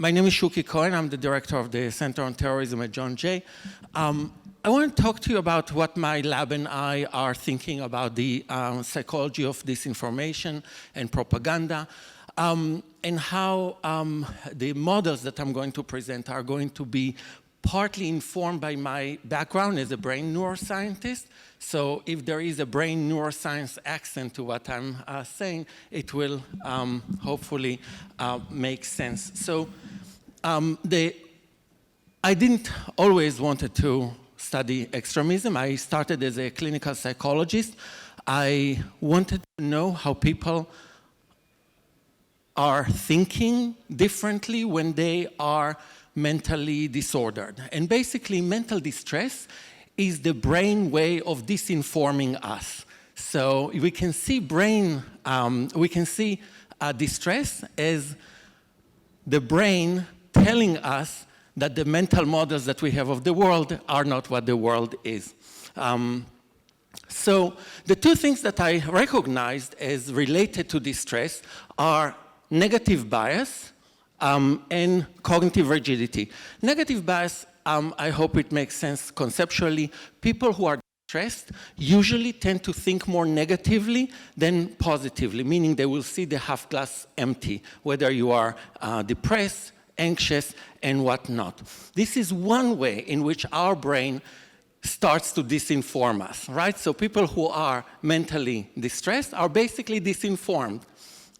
My name is Shuki Cohen. I'm the director of the Center on Terrorism at John Jay. I want to talk to you about what my lab and I are thinking about the psychology of disinformation and propaganda, and how the models that I'm going to present are going to be partly informed by my background as a brain neuroscientist. So if there is a brain neuroscience accent to what I'm saying, it will hopefully make sense. So I didn't always wanted to study extremism. I started as a clinical psychologist. I wanted to know how people are thinking differently when they are mentally disordered. And basically, mental distress is the brain way of disinforming us. So we can see distress as the brain telling us that the mental models that we have of the world are not what the world is. So the two things that I recognized as related to distress are negative bias and cognitive rigidity. Negative bias, I hope it makes sense conceptually. People who are stressed usually tend to think more negatively than positively, meaning they will see the half glass empty, whether you are depressed, anxious, and whatnot. This is one way in which our brain starts to disinform us, right? So people who are mentally distressed are basically disinformed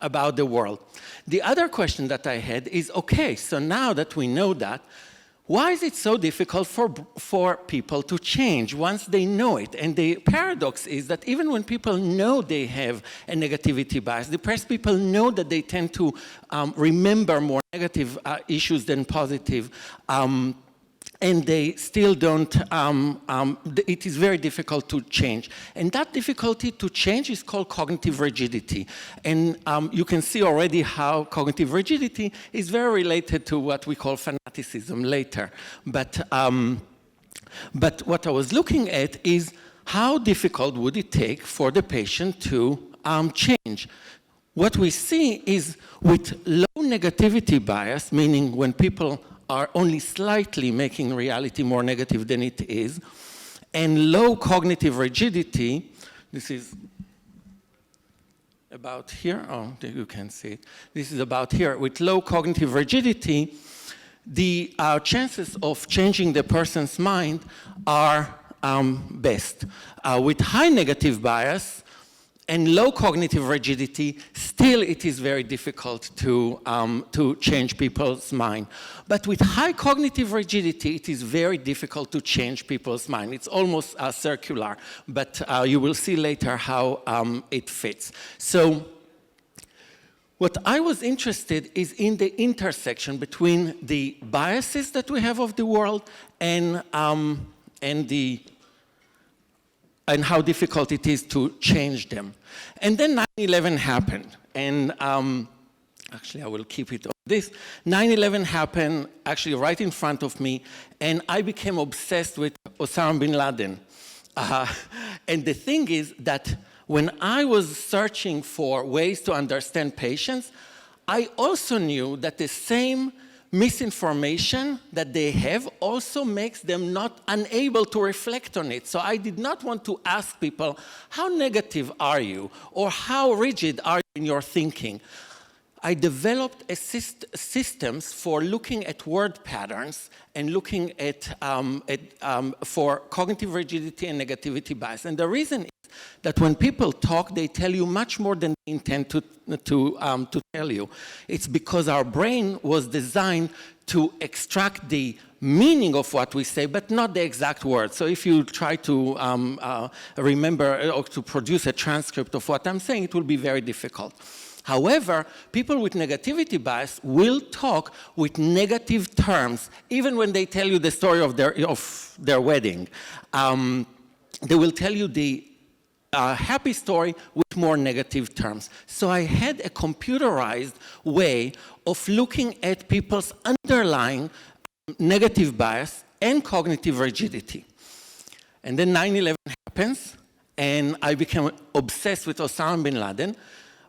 about the world. The other question that I had is, okay, so now that we know that, why is it so difficult for people to change once they know it? And the paradox is that even when people know they have a negativity bias, depressed people know that they tend to remember more negative issues than positive, and they still don't, it is very difficult to change. And that difficulty to change is called cognitive rigidity. And you can see already how cognitive rigidity is very related to what we call fanaticism later. But what I was looking at is how difficult would it take for the patient to change? What we see is with low negativity bias, meaning when people are only slightly making reality more negative than it is, and low cognitive rigidity, this is about here, oh, you can see it. This is about here. With low cognitive rigidity, the chances of changing the person's mind are best. With high negative bias and low cognitive rigidity, still it is very difficult to change people's mind. But with high cognitive rigidity, it is very difficult to change people's mind. It's almost circular, but you will see later how it fits. So what I was interested is in the intersection between the biases that we have of the world and how difficult it is to change them. And then 9/11 happened. And actually, I will keep it on this. 9/11 happened actually right in front of me, and I became obsessed with Osama bin Laden. And the thing is that when I was searching for ways to understand patients, I also knew that the same misinformation that they have also makes them not unable to reflect on it. So I did not want to ask people, how negative are you? Or how rigid are you in your thinking? I developed systems for looking at word patterns and looking at for cognitive rigidity and negativity bias. And the reason is that when people talk, they tell you much more than they intend to tell you. It's because our brain was designed to extract the meaning of what we say, but not the exact words. So if you try to remember or to produce a transcript of what I'm saying, it will be very difficult. However, people with negativity bias will talk with negative terms, even when they tell you the story of their wedding. They will tell you the happy story with more negative terms. So I had a computerized way of looking at people's underlying negative bias and cognitive rigidity. And then 9/11 happens, and I became obsessed with Osama bin Laden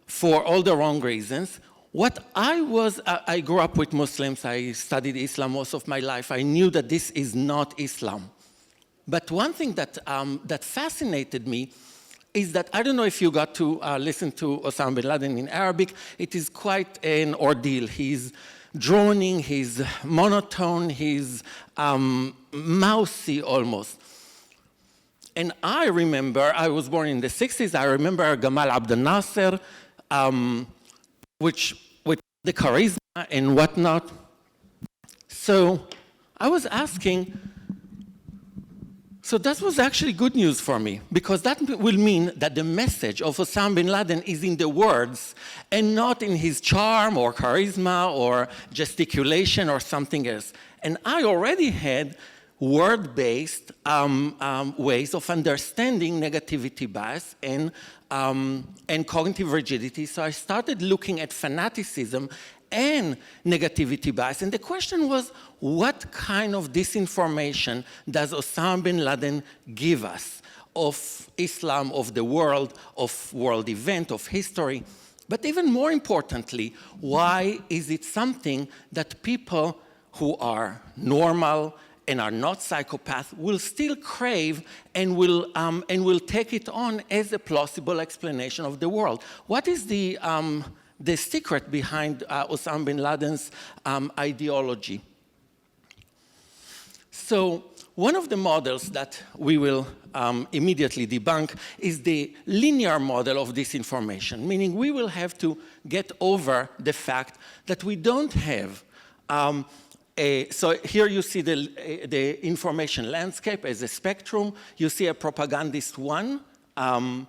for all the wrong reasons. What I grew up with Muslims. I studied Islam most of my life. I knew that this is not Islam. But one thing that, that fascinated me is that, I don't know if you got to listen to Osama bin Laden in Arabic. It is quite an ordeal. He's droning, he's monotone, he's mousy almost. And I remember, I was born in the 60s, I remember Gamal Abdel Nasser, which with the charisma and whatnot. So I was asking, so that was actually good news for me, because that will mean that the message of Osama bin Laden is in the words and not in his charm or charisma or gesticulation or something else. And I already had word-based ways of understanding negativity bias and cognitive rigidity. So I started looking at fanaticism and negativity bias. And the question was, what kind of disinformation does Osama bin Laden give us of Islam, of the world, of world event, of history? But even more importantly, why is it something that people who are normal and are not psychopaths will still crave and will take it on as a plausible explanation of the world? What is the secret behind Osama bin Laden's ideology? So one of the models that we will immediately debunk is the linear model of disinformation, meaning we will have to get over the fact that we don't have so here you see the information landscape as a spectrum. You see a propagandist 1 and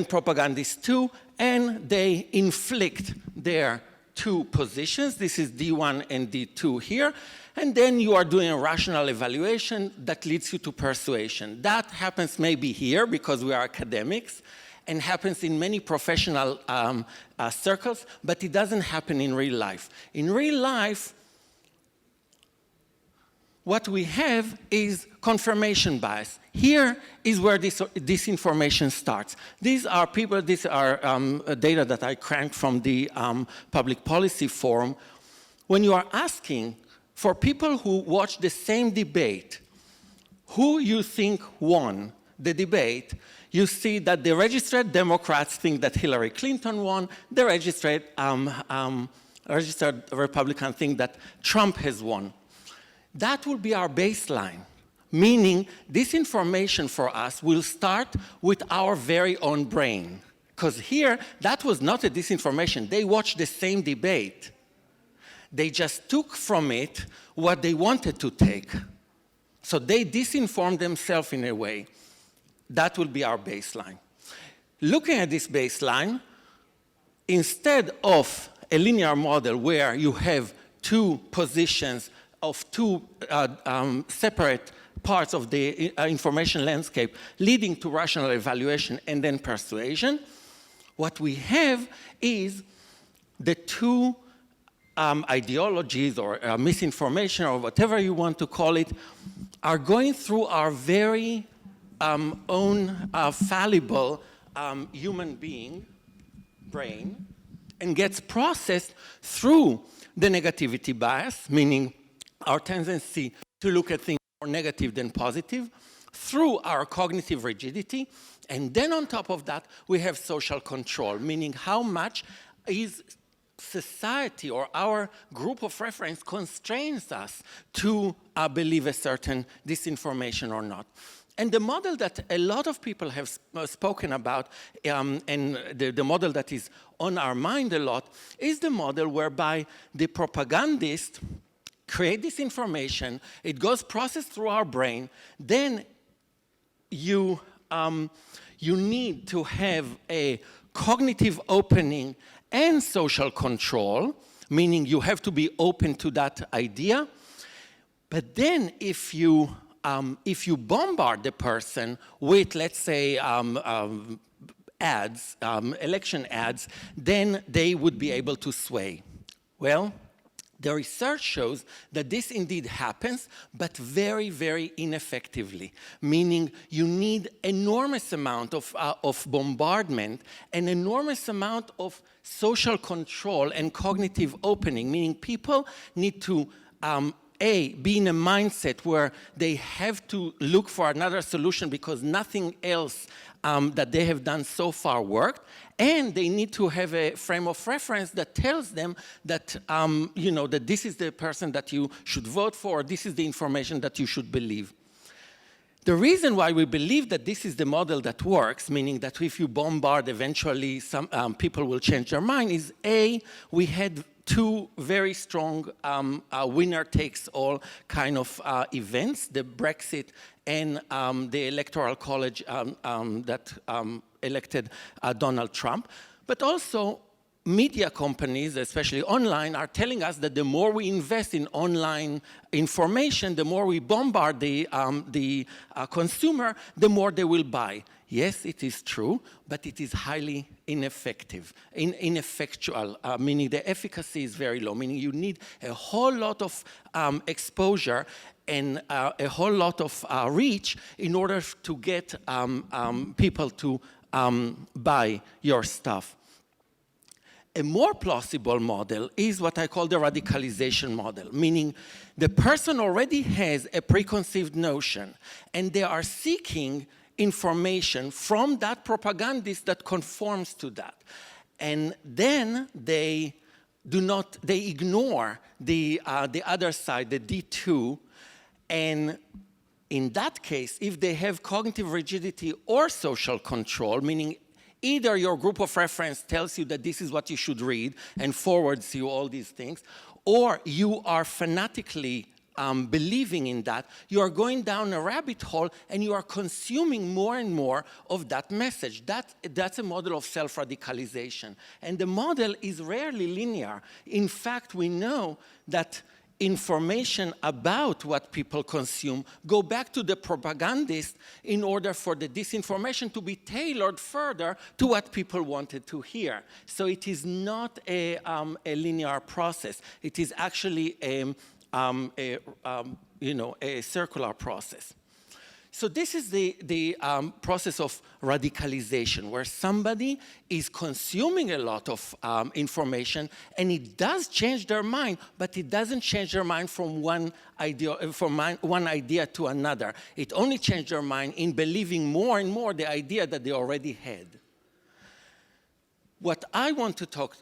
propagandist 2, and they inflict their 2 positions. This is D1 and D2 here. And then you are doing a rational evaluation that leads you to persuasion. That happens maybe here because we are academics, and happens in many professional circles, but it doesn't happen in real life. In real life, what we have is confirmation bias. Here is where disinformation starts. These are people, these are data that I cranked from the Public Policy Forum. When you are asking for people who watch the same debate, who you think won the debate, you see that the registered Democrats think that Hillary Clinton won, the registered Republicans think that Trump has won. That will be our baseline, meaning disinformation for us will start with our very own brain. Because here, that was not a disinformation. They watched the same debate. They just took from it what they wanted to take. So they disinformed themselves in a way. That will be our baseline. Looking at this baseline, instead of a linear model where you have 2 positions of 2 separate parts of the information landscape leading to rational evaluation and then persuasion, what we have is the 2 ideologies or misinformation or whatever you want to call it are going through our very own fallible human being brain and gets processed through the negativity bias, meaning our tendency to look at things more negative than positive, through our cognitive rigidity, and then on top of that, we have social control, meaning how much is society or our group of reference constrains us to believe a certain disinformation or not. And the model that a lot of people have spoken about, and the model that is on our mind a lot, is the model whereby the propagandist create this information, it goes processed through our brain, then you need to have a cognitive opening and social control, meaning you have to be open to that idea. But then if you bombard the person with, let's say, ads, election ads, then they would be able to sway. Well, The research shows that this indeed happens, but very, very ineffectively, meaning you need enormous amount of bombardment, an enormous amount of social control and cognitive opening, meaning people need to be in a mindset where they have to look for another solution because nothing else that they have done so far worked, and they need to have a frame of reference that tells them that, that this is the person that you should vote for, this is the information that you should believe. The reason why we believe that this is the model that works, meaning that if you bombard, eventually some people will change their mind, is we had two very strong winner-takes-all kind of events, the Brexit and the Electoral College that elected Donald Trump. But also, media companies, especially online, are telling us that the more we invest in online information, the more we bombard the consumer, the more they will buy. Yes, it is true, but it is highly ineffective, ineffectual, meaning the efficacy is very low, meaning you need a whole lot of exposure and a whole lot of reach in order to get people to buy your stuff. A more plausible model is what I call the radicalization model, meaning the person already has a preconceived notion and they are seeking information from that propagandist that conforms to that. And then they ignore the other side, the D2, and in that case, if they have cognitive rigidity or social control, meaning either your group of reference tells you that this is what you should read and forwards you all these things, or you are fanatically believing in that, you are going down a rabbit hole and you are consuming more and more of that message. That's a model of self-radicalization. And the model is rarely linear. In fact, we know that information about what people consume go back to the propagandist in order for the disinformation to be tailored further to what people wanted to hear. So it is not a linear process. It is actually a circular process. So this is the process of radicalization, where somebody is consuming a lot of information, and it does change their mind, but it doesn't change their mind from one idea to another. It only changed their mind in believing more and more the idea that they already had. What I want to talk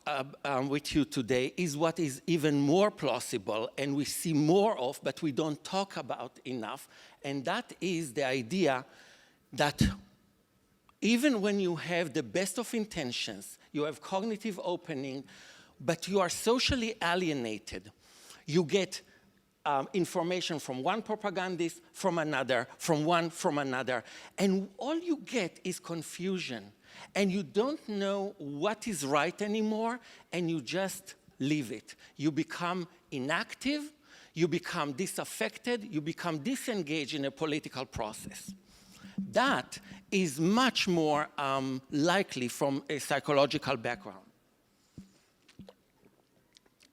with you today is what is even more plausible and we see more of, but we don't talk about enough, and that is the idea that even when you have the best of intentions, you have cognitive opening, but you are socially alienated, you get information from one propagandist, from another, from another, and all you get is confusion. And you don't know what is right anymore, and you just leave it. You become inactive, you become disaffected, you become disengaged in a political process. That is much more likely from a psychological background.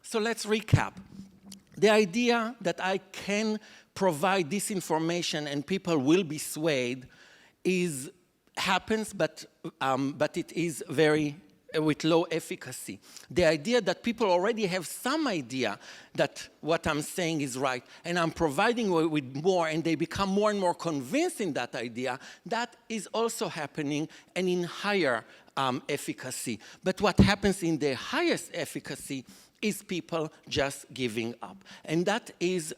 So let's recap. The idea that I can provide this information and people will be swayed happens, but it is with low efficacy. The idea that people already have some idea that what I'm saying is right, and I'm providing with more, and they become more and more convinced in that idea, that is also happening, and in higher efficacy. But what happens in the highest efficacy is people just giving up. And that is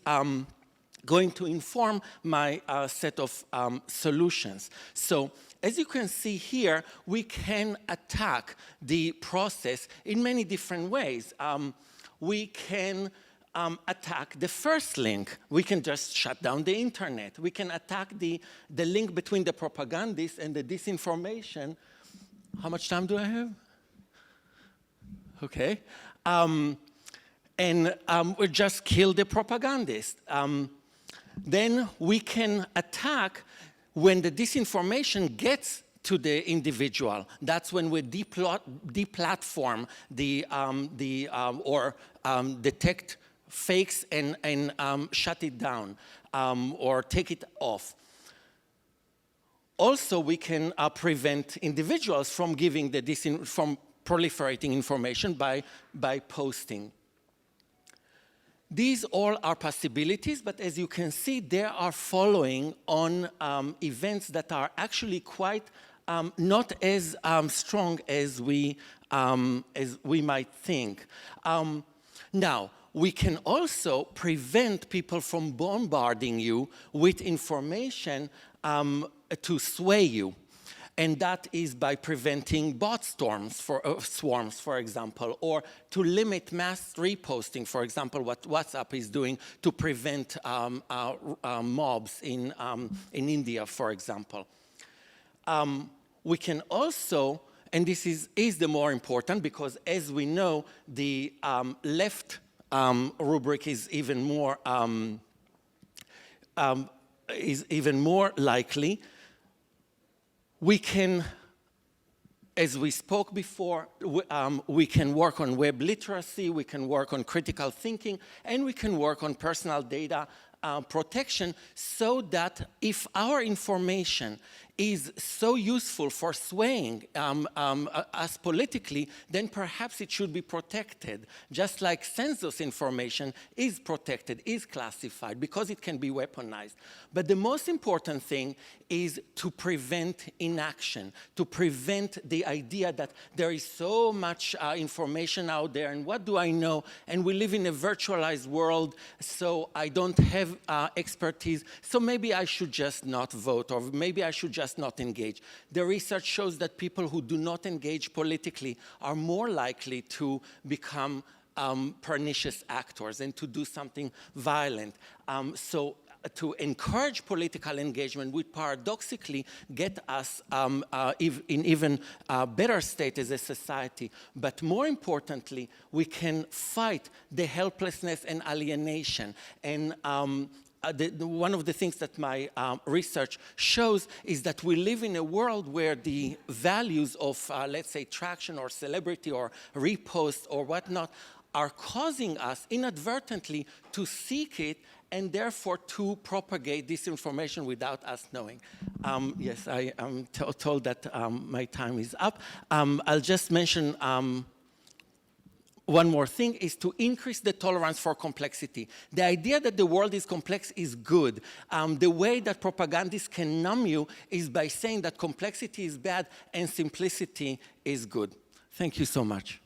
going to inform my set of solutions. So, as you can see here, we can attack the process in many different ways. We can attack the first link. We can just shut down the internet. We can attack the link between the propagandist and the disinformation. How much time do I have? Okay. We just kill the propagandist. Then we can attack when the disinformation gets to the individual. That's when we deplatform or detect fakes and shut it down or take it off. Also, we can prevent individuals from giving from proliferating information by posting. These all are possibilities, but as you can see, they are following on events that are actually quite not as strong as we might think. Now, we can also prevent people from bombarding you with information to sway you. And that is by preventing bot swarms, for example, or to limit mass reposting, for example, what WhatsApp is doing to prevent mobs in India, for example. We can also, and this is the more important, because as we know, the left rubric is even more likely. We can, as we spoke before, we can work on web literacy, we can work on critical thinking, and we can work on personal data protection, so that if our information is so useful for swaying us politically, then perhaps it should be protected, just like census information is protected, is classified, because it can be weaponized. But the most important thing is to prevent inaction, to prevent the idea that there is so much information out there, and what do I know? And we live in a virtualized world, so I don't have expertise, so maybe I should just not vote, or maybe I should just not engage. The research shows that people who do not engage politically are more likely to become pernicious actors and to do something violent. So to encourage political engagement would paradoxically get us in even better state as a society. But more importantly, we can fight the helplessness and alienation. And one of the things that my research shows is that we live in a world where the values of, let's say, traction or celebrity or repost or whatnot are causing us inadvertently to seek it and therefore to propagate disinformation without us knowing. Yes, I am told that my time is up. I'll just mention one more thing, is to increase the tolerance for complexity. The idea that the world is complex is good. The way that propagandists can numb you is by saying that complexity is bad and simplicity is good. Thank you so much.